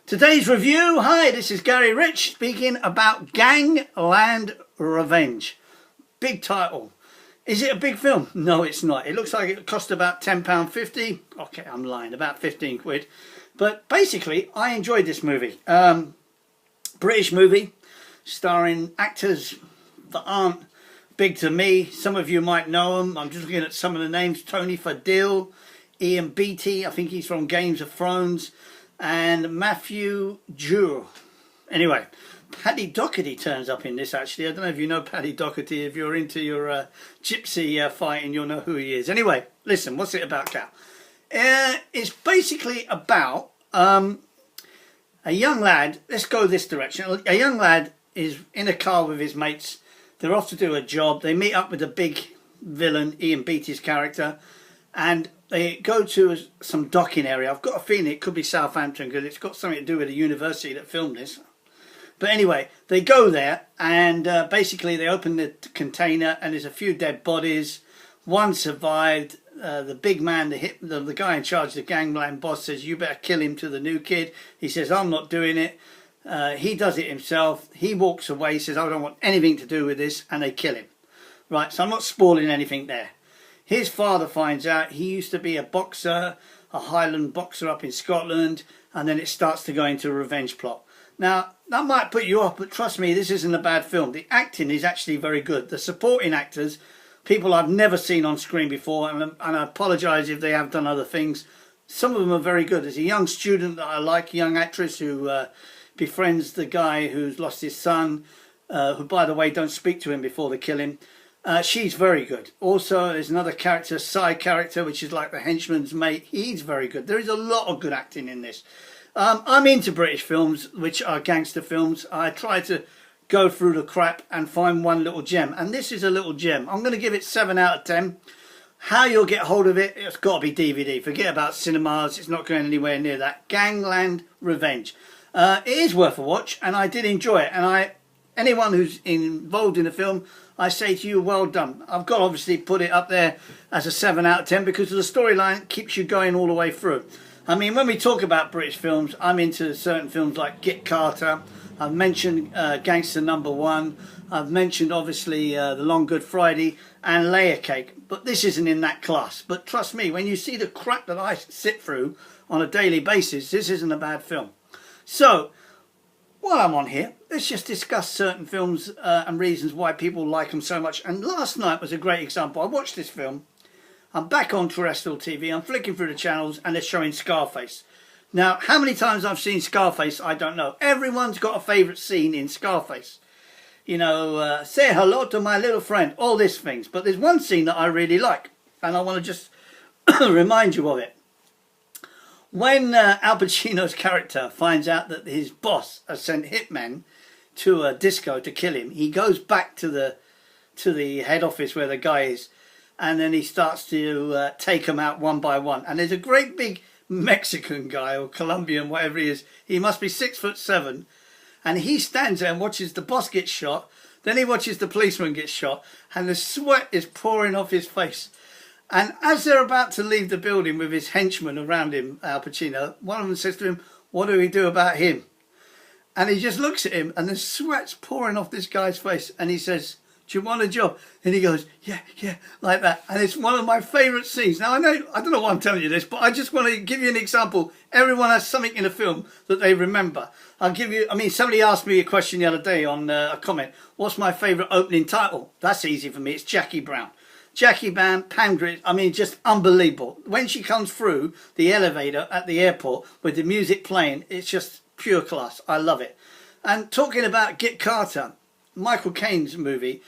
Today's review, hi, this is Gary Rich speaking about Gangland Revenge. Big title. Is it a big film? No, it's not. It looks like it cost about £10.50. Okay, I'm lying, about 15 quid. But basically, I enjoyed this movie. British movie, starring actors that aren't big to me. Some of you might know them. I'm just looking at some of the names. Tony Fadil, Ian Beattie, I think he's from Games of Thrones, and Matthew Jewell. Anyway, Paddy Doherty turns up in this actually. I don't know if you know Paddy Doherty. If you're into your gypsy fighting, you'll know who he is. Anyway, listen, what's it about, Cal? It's basically about a young lad. Let's go this direction. A young lad is in a car with his mates. They're off to do a job. They meet up with a big villain, Ian Beattie's character, and they go to some docking area. I've got a feeling it could be Southampton because it's got something to do with the university that filmed this. But anyway, they go there and basically they open the container and there's a few dead bodies. One survived. The big man, the guy in charge, the gangland boss, says, "You better kill him," to the new kid. He says, "I'm not doing it." He does it himself. He walks away, he says, "I don't want anything to do with this," and they kill him. Right, so I'm not spoiling anything there. His father finds out. He used to be a boxer, a Highland boxer up in Scotland, and then it starts to go into a revenge plot. Now, that might put you off, but trust me, this isn't a bad film. The acting is actually very good. The supporting actors, people I've never seen on screen before, and I apologise if they have done other things. Some of them are very good. There's a young student that I like, a young actress who befriends the guy who's lost his son, who, by the way, don't speak to him before they kill him. She's very good. Also, there's another character, side character, which is like the henchman's mate. He's very good. There is a lot of good acting in this. I'm into British films, which are gangster films. I try to go through the crap and find one little gem. And this is a little gem. I'm going to give it 7 out of 10. How you'll get hold of it, it's got to be DVD. Forget about cinemas. It's not going anywhere near that. Gangland Revenge. It is worth a watch, and I did enjoy it. And anyone who's involved in the film, I say to you, well done. I've got to obviously put it up there as a 7 out of 10 because the storyline keeps you going all the way through. I mean, when we talk about British films, I'm into certain films like Get Carter. I've mentioned Gangster Number 1. I've mentioned, obviously, The Long Good Friday and Layer Cake. But this isn't in that class. But trust me, when you see the crap that I sit through on a daily basis, this isn't a bad film. So, while I'm on here, let's just discuss certain films and reasons why people like them so much. And last night was a great example. I watched this film. I'm back on terrestrial TV. I'm flicking through the channels and they're showing Scarface. Now, how many times I've seen Scarface, I don't know. Everyone's got a favourite scene in Scarface. You know, say hello to my little friend, all these things. But there's one scene that I really like, and I want to just remind you of it. When Al Pacino's character finds out that his boss has sent hitmen to a disco to kill him, he goes back to the head office where the guy is, and then he starts to take them out one by one. And there's a great big Mexican guy, or Colombian, whatever he is. He must be 6'7", and he stands there and watches the boss get shot. Then he watches the policeman get shot, and the sweat is pouring off his face. And as they're about to leave the building with his henchmen around him, Al Pacino, one of them says to him, "What do we do about him?" And he just looks at him, and the sweat's pouring off this guy's face, and he says, "Do you want a job?" And he goes, yeah, like that. And it's one of my favourite scenes. Now, I don't know why I'm telling you this, but I just want to give you an example. Everyone has something in a film that they remember. I'll give you, I mean, somebody asked me a question the other day on a comment. What's my favourite opening title? That's easy for me. It's Jackie Brown. Jackie Brown, Pam Grier, I mean, just unbelievable. When she comes through the elevator at the airport with the music playing, it's just pure class. I love it. And talking about Get Carter, Michael Caine's movie,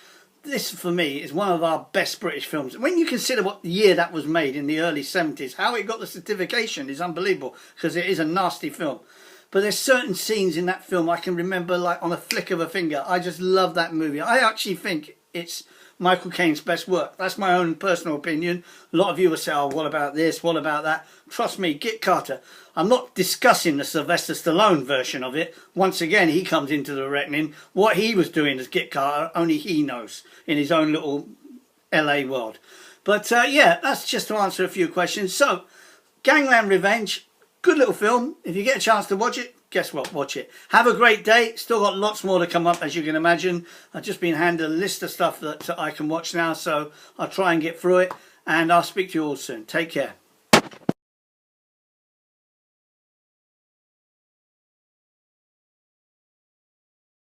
this for me is one of our best British films. When you consider what year that was made in the early 70s, how it got the certification is unbelievable because it is a nasty film. But there's certain scenes in that film I can remember like on a flick of a finger. I just love that movie. I actually think it's Michael Caine's best work. That's my own personal opinion. A lot of you will say, "Oh, what about this? What about that?" Trust me, Get Carter. I'm not discussing the Sylvester Stallone version of it. Once again, he comes into the reckoning. What he was doing as Get Carter, only he knows in his own little LA world. But yeah, that's just to answer a few questions. So, Gangland Revenge, good little film. If you get a chance to watch it, guess what? Watch it. Have a great day. Still got lots more to come up, as you can imagine. I've just been handed a list of stuff that I can watch now, so I'll try and get through it. And I'll speak to you all soon. Take care.